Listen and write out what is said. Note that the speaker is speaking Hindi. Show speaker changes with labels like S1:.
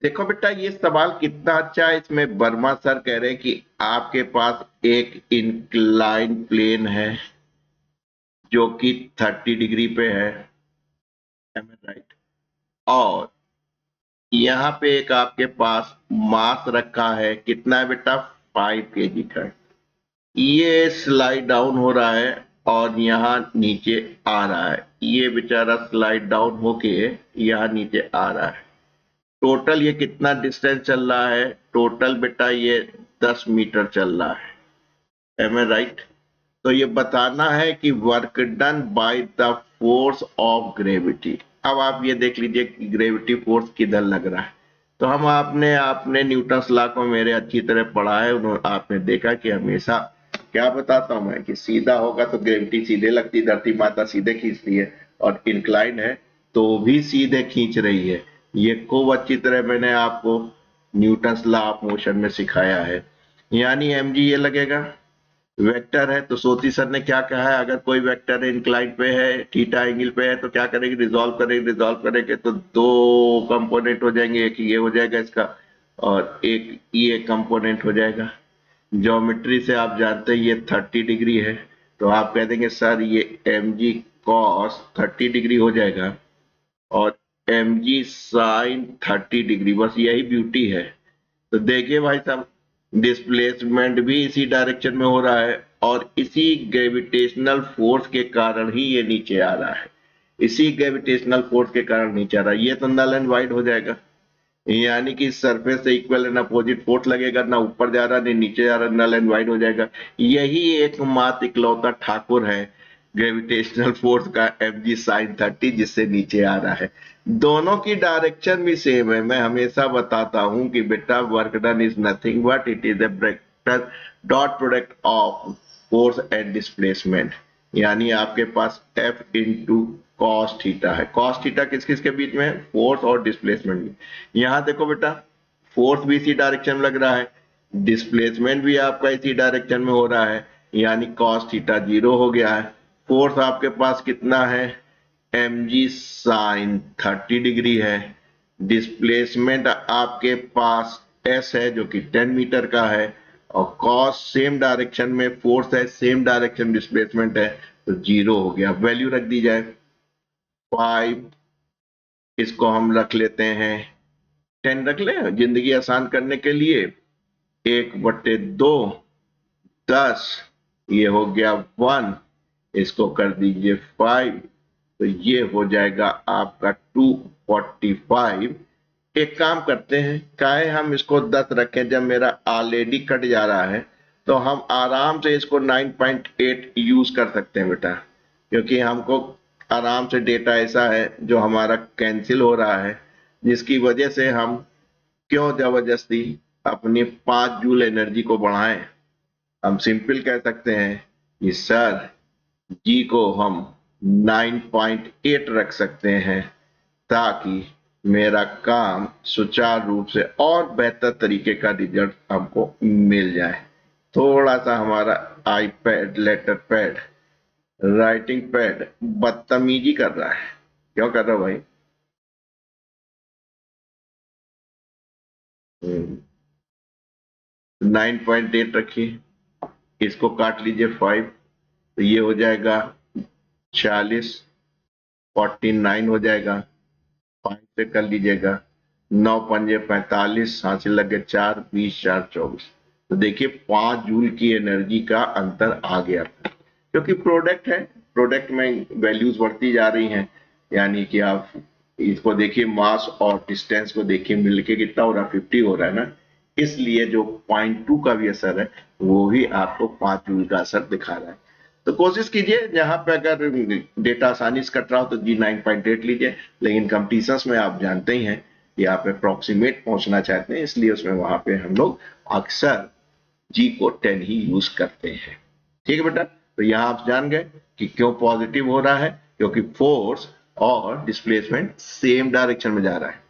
S1: देखो बेटा, ये सवाल कितना अच्छा है। इसमें वर्मा सर कह रहे हैं कि आपके पास एक इंक्लाइन प्लेन है जो कि 30 डिग्री पे है, राइट, और यहाँ पे एक आपके पास मास रखा है, कितना है बेटा, 5 kg का। ये स्लाइड डाउन हो रहा है और यहाँ नीचे आ रहा है। ये बेचारा स्लाइड डाउन होके यहाँ नीचे आ रहा है। टोटल ये कितना डिस्टेंस चल रहा है? टोटल बेटा ये 10 मीटर चल रहा है। एम आई राइट? तो ये बताना है कि work done by the force of gravity. अब आप ये देख लीजिए कि ग्रेविटी फोर्स किधर लग रहा है। तो हम आपने आपने न्यूटन्स लॉ को मेरे अच्छी तरह पढ़ा है। आपने देखा कि हमेशा क्या बताता हूं मैं कि सीधा होगा तो ग्रेविटी सीधे लगती, धरती माता सीधे खींचती है, और इंक्लाइन है तो भी सीधे खींच रही है। ये खूब अच्छी तरह मैंने आपको न्यूटन्स लॉ ऑफ मोशन में सिखाया है। यानी एम जी ये लगेगा, वेक्टर है तो सोती सर ने क्या कहा है, अगर कोई वेक्टर इंक्लाइन पे है, थीटा एंगल पे है, तो क्या करेंगे, रिजॉल्व करेंगे तो दो कंपोनेंट हो जाएंगे। एक ये हो जाएगा इसका और एक ये कंपोनेंट हो जाएगा। ज्योमेट्री से आप जानते हैं ये 30 डिग्री है, तो आप कह देंगे सर ये एम जी कॉस 30 डिग्री हो जाएगा और एम जी साइन 30 डिग्री। बस यही ब्यूटी है। तो देखिए भाई साहब, डिस्प्लेसमेंट भी इसी डायरेक्शन में हो रहा है और इसी ग्रेविटेशनल फोर्स के कारण ही ये नीचे आ रहा है। इसी ग्रेविटेशनल फोर्स के कारण नीचे आ रहा है। ये तो नल एंड वाइड हो जाएगा, यानी कि सरफेस से इक्वल एंड अपोजिट फोर्स लगेगा, ना ऊपर जा रहा नहीं नीचे जा रहा, नल एंड वाइड हो जाएगा। यही एकमात्र इकलौता ठाकुर है ग्रेविटेशनल फोर्स का, एम जी साइन 30, जिससे नीचे आ रहा है। दोनों की डायरेक्शन भी सेम है। मैं हमेशा बताता हूं कि बेटा work done is nothing but it is a dot product of force and displacement. यानी आपके पास एफ इंटू कॉस थीटा है। कॉस थीटा किस किस के बीच में है? फोर्स और डिस्प्लेसमेंट में। यहां देखो बेटा, फोर्स भी इसी डायरेक्शन में लग रहा है, डिस्प्लेसमेंट भी आपका इसी डायरेक्शन में हो रहा है, यानी कॉस थीटा 0 हो गया है। फोर्स आपके पास कितना है? एम जी साइन 30 डिग्री है। डिस्प्लेसमेंट आपके पास एस है जो कि 10 मीटर का है, और कॉस सेम डायरेक्शन में फोर्स है, सेम डायरेक्शन डिस्प्लेसमेंट है, तो 0 हो गया। वैल्यू रख दी जाए 5, इसको हम रख लेते हैं 10 रख लें जिंदगी आसान करने के लिए। 1/2 10, ये हो गया 1, इसको कर दीजिए 5, तो ये हो जाएगा आपका 245। एक काम करते हैं, काहे हम इसको 10 रखें, जब मेरा ऑलरेडी कट जा रहा है तो हम आराम से इसको 9.8 यूज कर सकते हैं बेटा, क्योंकि हमको आराम से डेटा ऐसा है जो हमारा कैंसिल हो रहा है, जिसकी वजह से हम क्यों जबरदस्ती अपनी 5 जूल एनर्जी को बढ़ाएं। हम सिंपल कह सकते हैं कि सर जी को हम 9.8 रख सकते हैं, ताकि मेरा काम सुचारू रूप से और बेहतर तरीके का रिजल्ट हमको मिल जाए। थोड़ा सा हमारा iPad, letter pad, writing pad बदतमीजी कर रहा है। क्यों कर रहा है भाई? 9.8 रखिए, इसको काट लीजिए 5, तो ये हो जाएगा 46, 49 हो जाएगा। 5 से कर लीजिएगा, 9 पंजे 45, हासिल लगे 4, 20 4 24। तो देखिए 5 जूल की एनर्जी का अंतर आ गया, क्योंकि प्रोडक्ट है, प्रोडक्ट में वैल्यूज बढ़ती जा रही हैं। यानी कि आप इसको देखिए, मास और डिस्टेंस को देखिए, मिलके कितना हो रहा है, 50 हो रहा है ना। इसलिए जो 0.2 का भी असर है वो ही आपको 5 जूल का असर दिखा रहा है। तो कोशिश कीजिए, जहां पे अगर डेटा आसानी से कट रहा हो तो जी 9.8 लीजिए, लेकिन कंपटीशंस में आप जानते ही हैं कि आप अप्रोक्सीमेट पहुंचना चाहते हैं, इसलिए उसमें वहां पे हम लोग अक्सर जी को 10 ही यूज करते हैं। ठीक है बेटा, तो यहां आप जान गए कि क्यों पॉजिटिव हो रहा है, क्योंकि फोर्स और डिस्प्लेसमेंट सेम डायरेक्शन में जा रहा है।